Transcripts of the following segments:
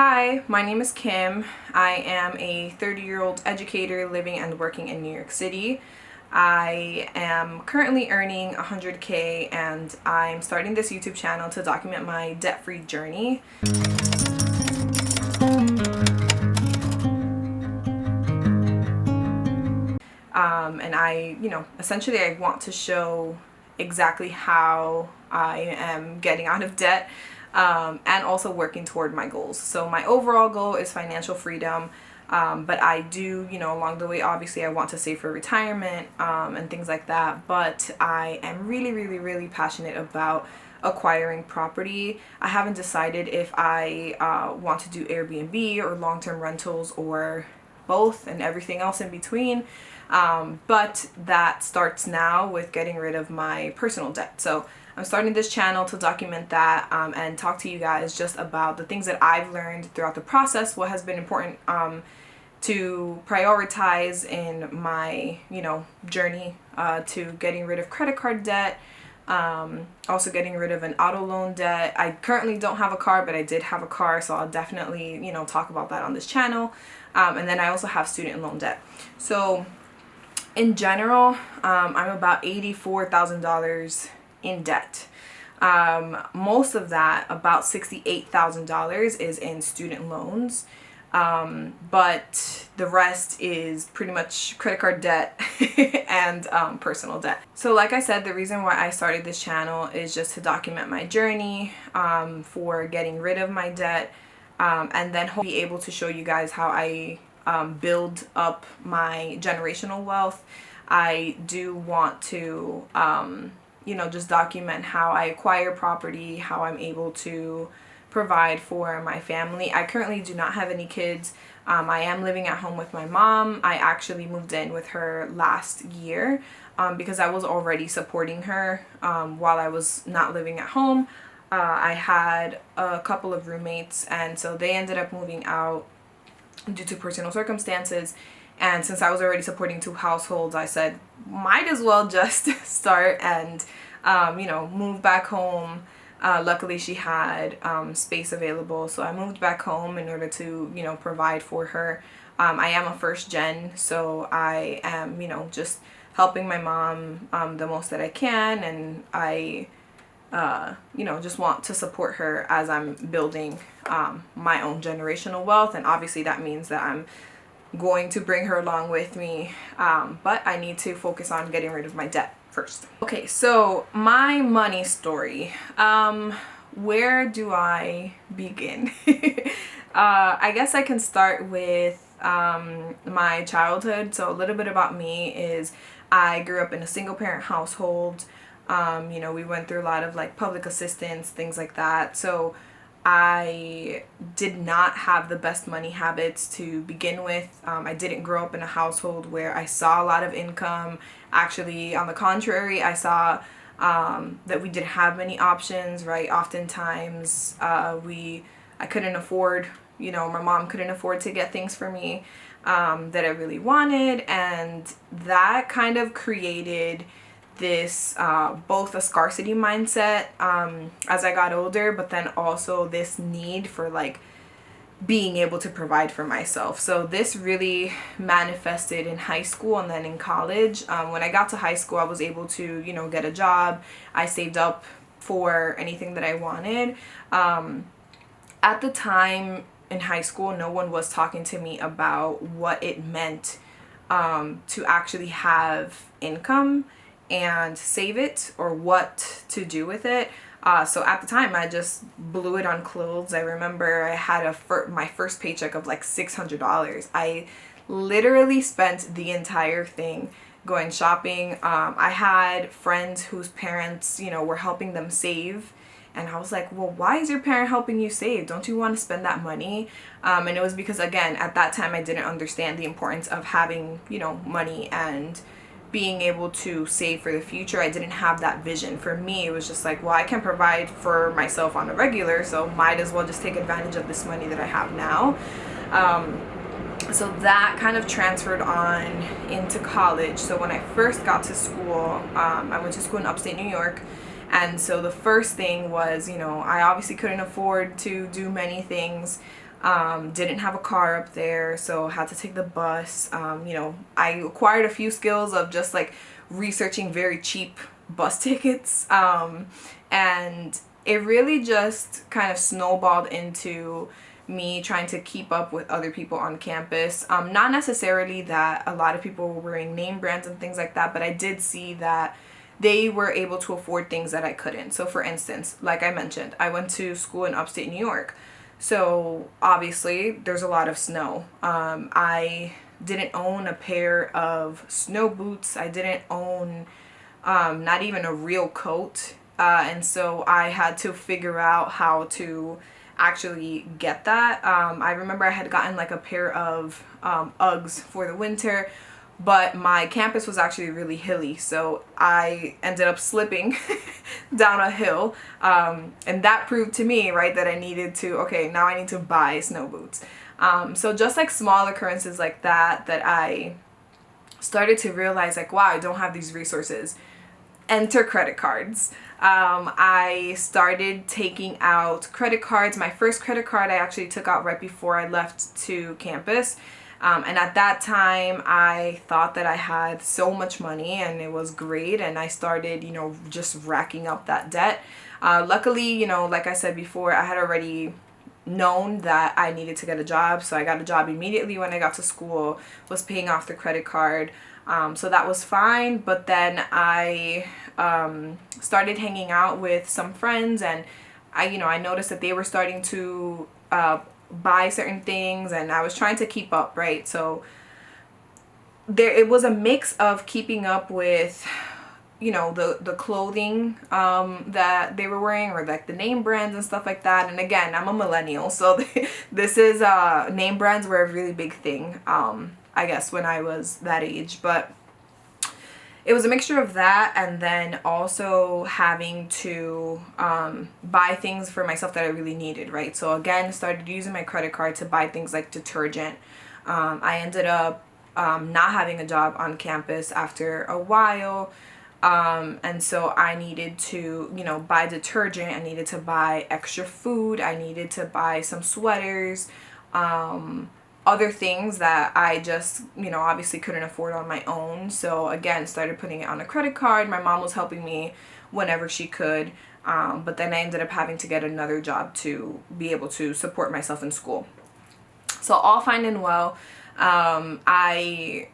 Hi, my name is Kim. I am a 30-year-old educator living and working in New York City. I am currently earning 100K and I'm starting this YouTube channel to document my debt-free journey. Essentially I want to show exactly how I am getting out of debt and also working toward my goals. So my overall goal is financial freedom, but I do, along the way, obviously I want to save for retirement and things like that, but I am really passionate about acquiring property. I haven't decided if I want to do Airbnb or long-term rentals or both and everything else in between. But that starts now with getting rid of my personal debt. So I'm starting this channel to document that and talk to you guys just about the things that I've learned throughout the process, what has been important to prioritize in my, journey to getting rid of credit card debt, also getting rid of an auto loan debt. I currently don't have a car, but I did have a car, so I'll definitely, talk about that on this channel. And then I also have student loan debt. So in general, I'm about $84,000 in debt. Most of that, about $68,000, is in student loans. But the rest is pretty much credit card debt and personal debt. So like I said, the reason why I started this channel is just to document my journey for getting rid of my debt, and then be able to show you guys how I build up my generational wealth. I do want to just document how I acquire property, how I'm able to provide for my family. I currently do not have any kids. I am living at home with my mom. I actually moved in with her last year because I was already supporting her while I was not living at home. I had a couple of roommates, and so they ended up moving out due to personal circumstances. And since I was already supporting two households, I said might as well just start and move back home. Luckily she had space available, so I moved back home in order to provide for her. I am a first gen, so I am just helping my mom the most that I can, and I just want to support her as I'm building my own generational wealth. And obviously that means that I'm going to bring her along with me, but I need to focus on getting rid of my debt first. Okay, so my money story. Where do I begin? I guess I can start with my childhood. So a little bit about me is I grew up in a single parent household. We went through a lot of like public assistance, things like that. So I did not have the best money habits to begin with. I didn't grow up in a household where I saw a lot of income. Actually, on the contrary, I saw that we didn't have many options, right? Oftentimes, I couldn't afford, my mom couldn't afford to get things for me that I really wanted. And that kind of created this both a scarcity mindset as I got older, but then also this need for like being able to provide for myself. So this really manifested in high school and then in college. When I got to high school, I was able to get a job. I saved up for anything that I wanted. At the time in high school, no one was talking to me about what it meant to actually have income and save it, or what to do with it. So at the time I just blew it on clothes. I remember I had my first paycheck of like $600. I literally spent the entire thing going shopping. I had friends whose parents, were helping them save. And I was like, well, why is your parent helping you save? Don't you want to spend that money? And it was because, again, at that time I didn't understand the importance of having, money and being able to save for the future. I didn't have that vision. For me, it was just like, well, I can provide for myself on a regular, so might as well just take advantage of this money that I have now. So that kind of transferred on into college. So when I first got to school, I went to school in upstate New York. And so the first thing was, I obviously couldn't afford to do many things. Didn't have a car up there, so had to take the bus. I acquired a few skills of just like researching very cheap bus tickets. And it really just kind of snowballed into me trying to keep up with other people on campus. Not necessarily that a lot of people were wearing name brands and things like that, but I did see that they were able to afford things that I couldn't. So for instance, like I mentioned, I went to school in upstate New York. So obviously there's a lot of snow. I didn't own a pair of snow boots. I didn't own not even a real coat. And so I had to figure out how to actually get that. I remember I had gotten like a pair of Uggs for the winter, but my campus was actually really hilly, so I ended up slipping down a hill, and that proved to me, right, that I needed to, okay, now I need to buy snow boots. So just like small occurrences like that, that I started to realize like, wow, I don't have these resources. Enter credit cards. I started taking out credit cards. My first credit card I actually took out right before I left to campus. And at that time, I thought that I had so much money and it was great. And I started, just racking up that debt. Luckily, like I said before, I had already known that I needed to get a job. So I got a job immediately when I got to school, was paying off the credit card. So that was fine. But then I started hanging out with some friends, and I noticed that they were starting to buy certain things, and I was trying to keep up, right? So it was a mix of keeping up with the clothing that they were wearing, or like the name brands and stuff like that. And again, I'm a millennial, so this is name brands were a really big thing, I guess, when I was that age. But it was a mixture of that, and then also having to buy things for myself that I really needed, right? So again, started using my credit card to buy things like detergent. I ended up not having a job on campus after a while. And so I needed to, buy detergent. I needed to buy extra food. I needed to buy some sweaters, other things that I just, obviously couldn't afford on my own. So again, started putting it on a credit card. My mom was helping me whenever she could. But then I ended up having to get another job to be able to support myself in school. So all fine and well. I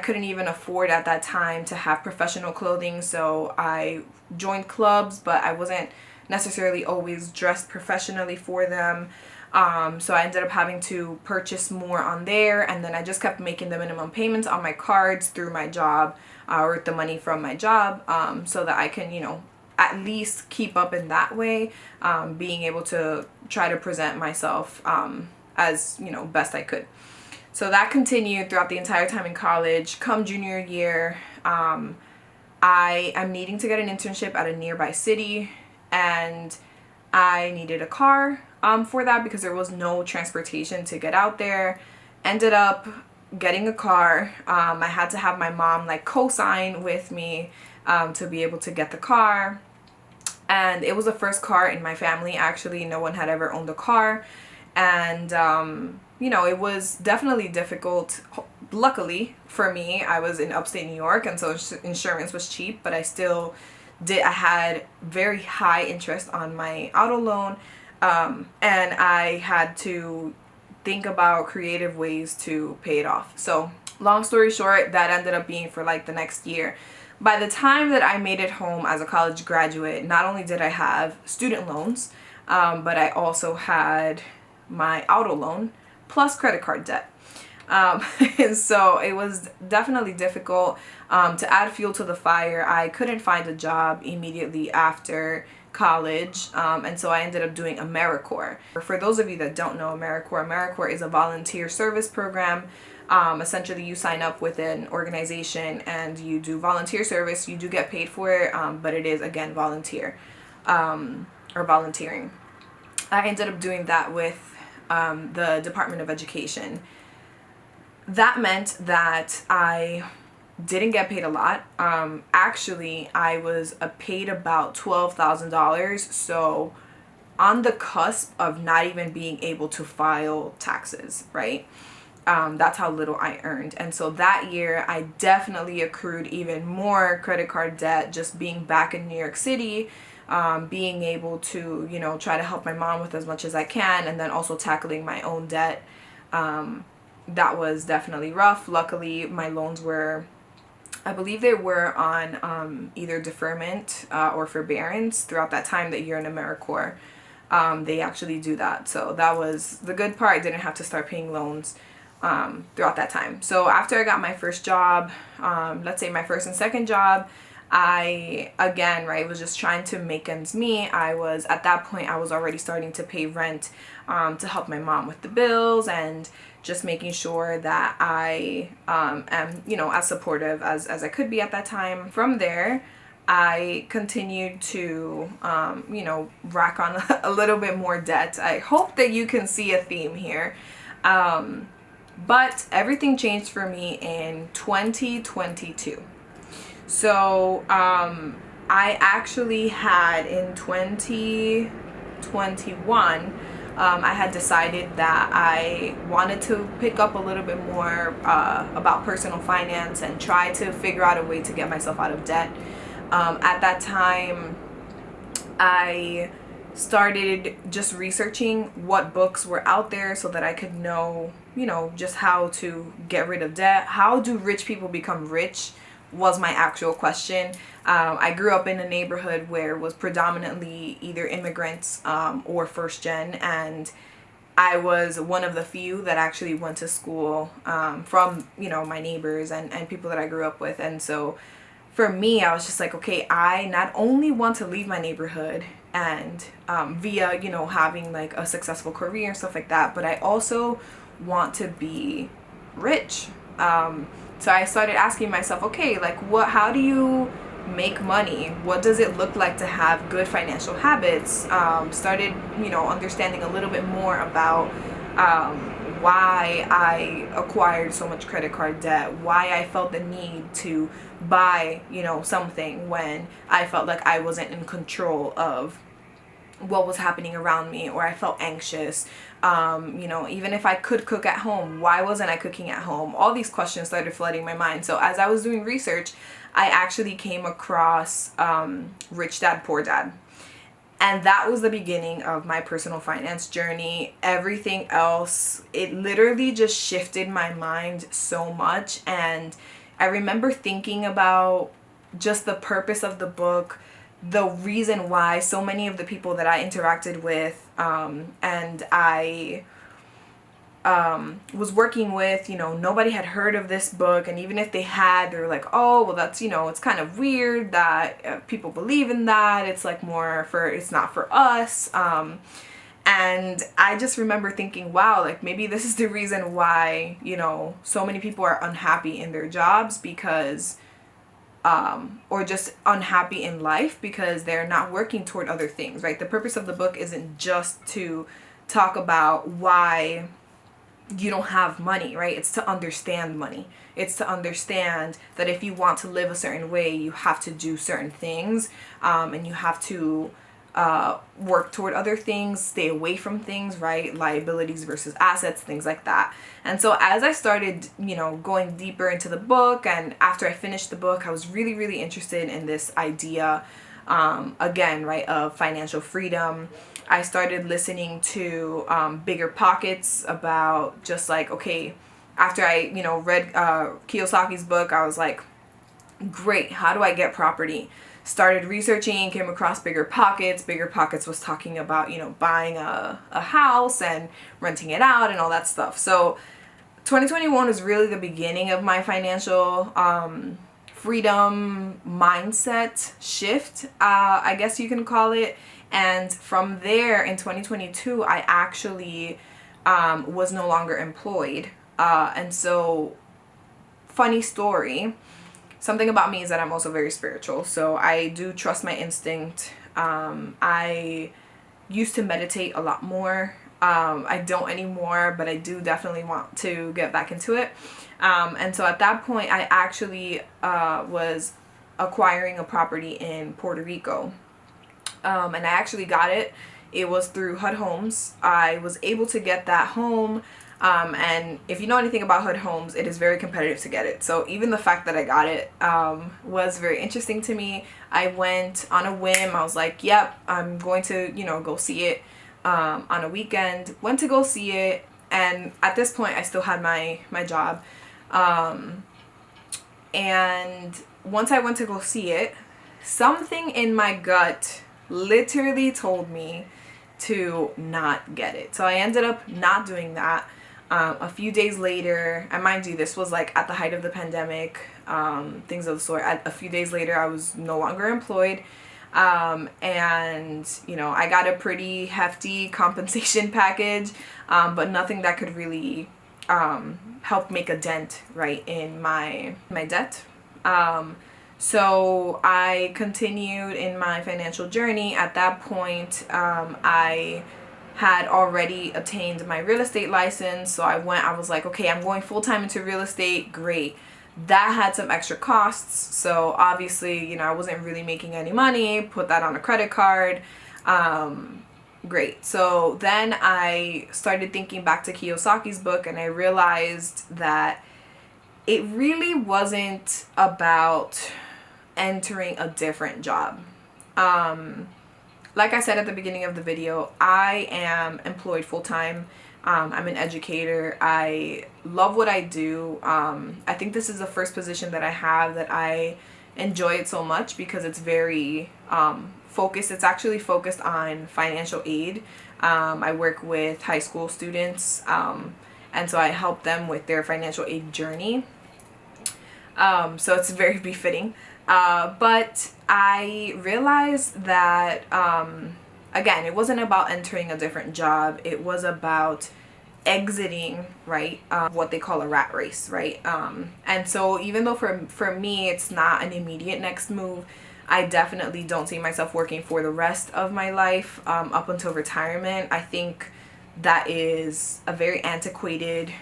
couldn't even afford at that time to have professional clothing. So I joined clubs, but I wasn't necessarily always dressed professionally for them. So I ended up having to purchase more on there, and then I just kept making the minimum payments on my cards through my job, or the money from my job, so that I can, at least keep up in that way, being able to try to present myself as, best I could. So that continued throughout the entire time in college. Come junior year, I am needing to get an internship at a nearby city, and I needed a car for that because there was no transportation to get out there. Ended up getting a car. I had to have my mom co-sign with me to be able to get the car. And it was the first car in my family. Actually, no one had ever owned a car. And, it was definitely difficult. Luckily for me, I was in upstate New York, and so insurance was cheap, but I had very high interest on my auto loan. And I had to think about creative ways to pay it off. So long story short, that ended up being for the next year. By the time that I made it home as a college graduate, not only did I have student loans, but I also had my auto loan plus credit card debt. And so it was definitely difficult. To add fuel to the fire, I couldn't find a job immediately after college, and so I ended up doing AmeriCorps. For those of you that don't know AmeriCorps is a volunteer service program. Essentially, you sign up with an organization and you do volunteer service. You do get paid for it, but it is, again, volunteer, or volunteering. I ended up doing that with the Department of Education. That meant that I didn't get paid a lot. Actually, I was paid about $12,000, so on the cusp of not even being able to file taxes, right? That's how little I earned. And so that year I definitely accrued even more credit card debt, just being back in New York City, being able to, you know, try to help my mom with as much as I can, and then also tackling my own debt. That was definitely rough. Luckily, my loans were, I believe they were on either deferment or forbearance throughout that time that you're in AmeriCorps. They actually do that. So that was the good part. I didn't have to start paying loans throughout that time. So after I got my first job, let's say my first and second job, I, again, right, was just trying to make ends meet. At that point, I was already starting to pay rent to help my mom with the bills, and just making sure that I am, you know, as supportive as I could be at that time. From there, I continued to, you know, rack on a little bit more debt. I hope that you can see a theme here. But everything changed for me in 2022. So I actually had in 2021, I had decided that I wanted to pick up a little bit more about personal finance and try to figure out a way to get myself out of debt. At that time, I started just researching what books were out there so that I could know, you know, just how to get rid of debt. How do rich people become rich was my actual question. I grew up in a neighborhood where it was predominantly either immigrants or first gen, and I was one of the few that actually went to school from, you know, my neighbors and people that I grew up with. And so for me, I was just like, okay, I not only want to leave my neighborhood and via, you know, having like a successful career and stuff like that, but I also want to be rich. So I started asking myself, okay, like how do you make money? What does it look like to have good financial habits? Started, you know, understanding a little bit more about why I acquired so much credit card debt, why I felt the need to buy, you know, something when I felt like I wasn't in control of what was happening around me, or I felt anxious. You know, even if I could cook at home, why wasn't I cooking at home? All these questions started flooding my mind. So as I was doing research, I actually came across Rich Dad Poor Dad. And that was the beginning of my personal finance journey. Everything else, it literally just shifted my mind so much. And I remember thinking about just the purpose of the book, the reason why so many of the people that I interacted with and I was working with, you know, nobody had heard of this book. And even if they had, they were like, oh, well, that's, you know, it's kind of weird that people believe in that. It's like it's not for us. And I just remember thinking, wow, like maybe this is the reason why, you know, so many people are unhappy in their jobs because or just unhappy in life because they're not working toward other things, right? The purpose of the book isn't just to talk about why you don't have money, right? It's to understand money. It's to understand that if you want to live a certain way, you have to do certain things, and you have to work toward other things, stay away from things, right? Liabilities versus assets, things like that. And so as I started, you know, going deeper into the book, and after I finished the book, I was really, really interested in this idea, again, right, of financial freedom. I started listening to Bigger Pockets about just like, okay, after I, you know, read Kiyosaki's book, I was like, great, how do I get property? Started researching, came across Bigger Pockets. Bigger Pockets was talking about, you know, buying a house and renting it out and all that stuff. So 2021 was really the beginning of my financial freedom mindset shift, I guess you can call it. And from there in 2022, I actually was no longer employed. And so, funny story, something about me is that I'm also very spiritual. So I do trust my instinct. I used to meditate a lot more. I don't anymore, but I do definitely want to get back into it. And so at that point, I actually was acquiring a property in Puerto Rico. And I actually got it It was through HUD Homes. I was able to get that home. And if you know anything about HUD Homes, it is very competitive to get it. So even the fact that I got it was very interesting to me. I went on a whim. I was like, yep, I'm going to, go see it on a weekend. Went to go see it. And at this point, I still had my job. And once I went to go see it, something in my gut literally told me to not get it. So I ended up not doing that. A few days later, and mind you, this was like at the height of the pandemic, things of the sort. A few days later, I was no longer employed. And I got a pretty hefty compensation package, but nothing that could really help make a dent, right, in my debt. So I continued in my financial journey. At that point, I had already obtained my real estate license. So I was like, okay, I'm going full-time into real estate. Great. That had some extra costs. So obviously, I wasn't really making any money. Put that on a credit card. Great. So then I started thinking back to Kiyosaki's book, and I realized that it really wasn't about entering a different job. Like I said at the beginning of the video, I am employed full-time. I'm an educator. I love what I do. I think this is the first position that I have that I enjoy it so much because it's very focused. It's actually focused on financial aid. I work with high school students, and so I help them with their financial aid journey. So it's very befitting. But I realized that, again, it wasn't about entering a different job. It was about exiting, right, what they call a rat race, right? And so even though for me, it's not an immediate next move, I definitely don't see myself working for the rest of my life up until retirement. I think that is a very antiquated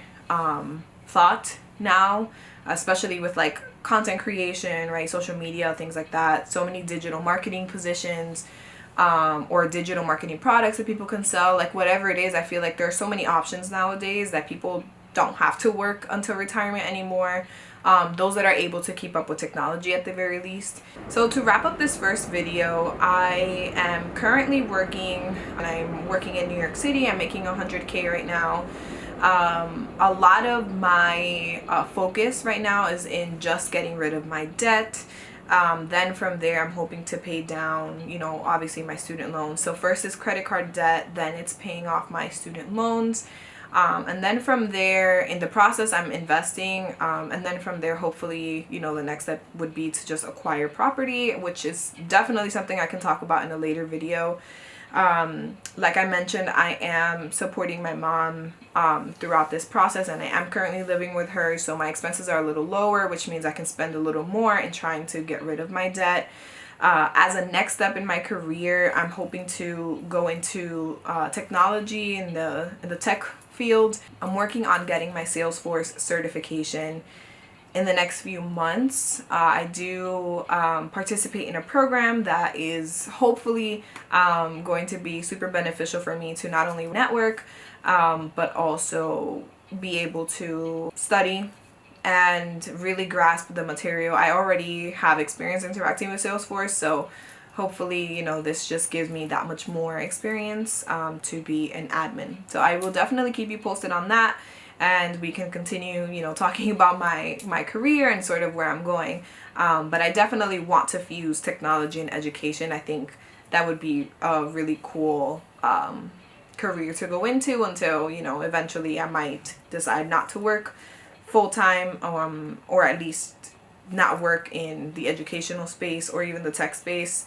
thought now, especially with like content creation, right, social media, things like that. So many digital marketing positions or digital marketing products that people can sell, like whatever it is. I feel like there are so many options nowadays that people don't have to work until retirement anymore. Those that are able to keep up with technology at the very least. So to wrap up this first video, I am currently working, and I'm working in New York City. I'm making 100K right now. A lot of my focus right now is in just getting rid of my debt. Then from there, I'm hoping to pay down, obviously my student loans. So first is credit card debt, then it's paying off my student loans. And then from there, in the process, I'm investing. And then from there, hopefully, the next step would be to just acquire property, which is definitely something I can talk about in a later video. Like I mentioned, I am supporting my mom throughout this process, and I am currently living with her, so my expenses are a little lower, which means I can spend a little more in trying to get rid of my debt. As a next step in my career, I'm hoping to go into technology in the tech field. I'm working on getting my Salesforce certification in the next few months. I do participate in a program that is hopefully going to be super beneficial for me to not only network, but also be able to study and really grasp the material. I already have experience interacting with Salesforce, so hopefully, this just gives me that much more experience to be an admin. So I will definitely keep you posted on that, and we can continue, talking about my career and sort of where I'm going. But I definitely want to fuse technology and education. I think that would be a really cool career to go into until, eventually I might decide not to work full-time, or at least not work in the educational space or even the tech space.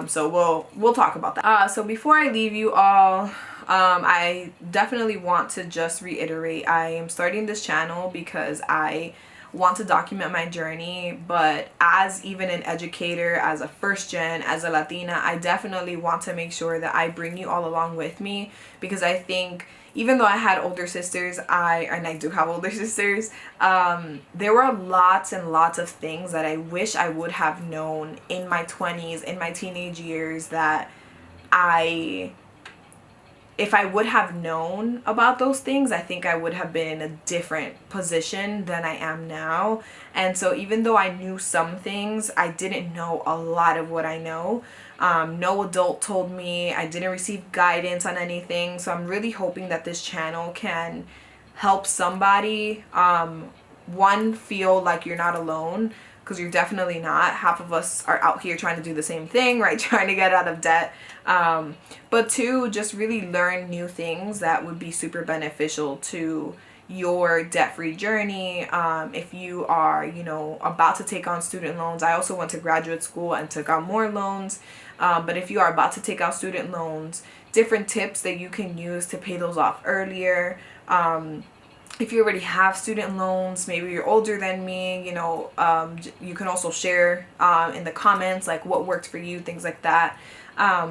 So we'll talk about that. So before I leave you all, I definitely want to just reiterate, I am starting this channel because I want to document my journey, but as even an educator, as a first gen, as a Latina, I definitely want to make sure that I bring you all along with me, because I think even though I had older sisters, and I do have older sisters, there were lots and lots of things that I wish I would have known in my 20s, in my teenage years, that I if I would have known about those things, I think I would have been in a different position than I am now. And so even though I knew some things, I didn't know a lot of what I know. No adult told me. I didn't receive guidance on anything. So I'm really hoping that this channel can help somebody, one, feel like you're not alone, because you're definitely not. Half of us are out here trying to do the same thing, right? Trying to get out of debt. But two, just really learn new things that would be super beneficial to your debt-free journey. If you are, about to take on student loans. I also went to graduate school and took on more loans. But if you are about to take out student loans, different tips that you can use to pay those off earlier. If you already have student loans, maybe you're older than me, you can also share in the comments like what worked for you, things like that.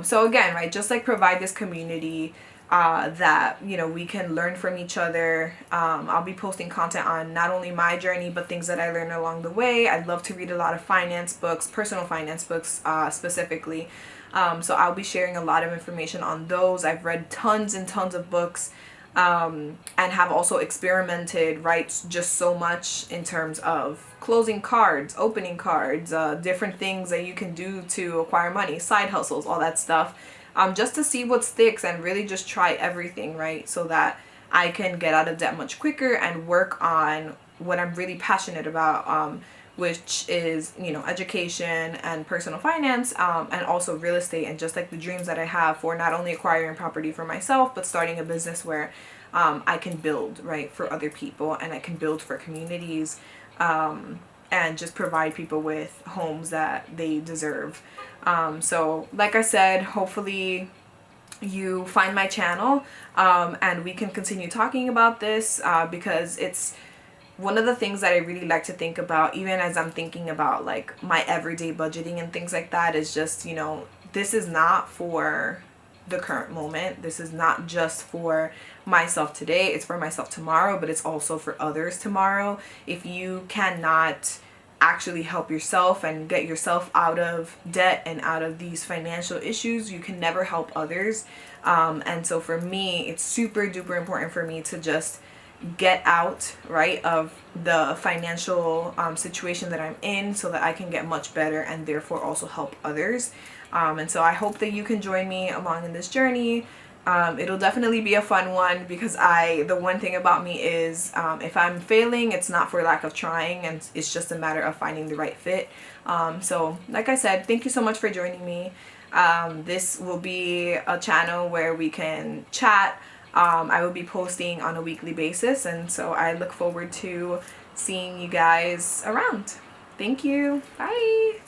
So again, right, just like provide this community that we can learn from each other. I'll be posting content on not only my journey but things that I learned along the way. I'd love to read a lot of finance books, personal finance books specifically. So I'll be sharing a lot of information on those. I've read tons and tons of books. And have also experimented, right, just so much in terms of closing cards, opening cards, different things that you can do to acquire money, side hustles, all that stuff, just to see what sticks and really just try everything, right, so that I can get out of debt much quicker and work on what I'm really passionate about, which is, education and personal finance, and also real estate, and just like the dreams that I have for not only acquiring property for myself, but starting a business where I can build, right, for other people, and I can build for communities, and just provide people with homes that they deserve. So like I said, hopefully you find my channel, and we can continue talking about this, because it's one of the things that I really like to think about, even as I'm thinking about like my everyday budgeting and things like that, is just, this is not for the current moment. This is not just for myself today. It's for myself tomorrow, but it's also for others tomorrow. If you cannot actually help yourself and get yourself out of debt and out of these financial issues, you can never help others. And so for me, it's super duper important for me to just get out, right, of the financial situation that I'm in, so that I can get much better and therefore also help others. And so I hope that you can join me along in this journey. It'll definitely be a fun one, because the one thing about me is, if I'm failing, it's not for lack of trying, and it's just a matter of finding the right fit. So like I said, thank you so much for joining me. This will be a channel where we can chat. I will be posting on a weekly basis, and so I look forward to seeing you guys around. Thank you. Bye.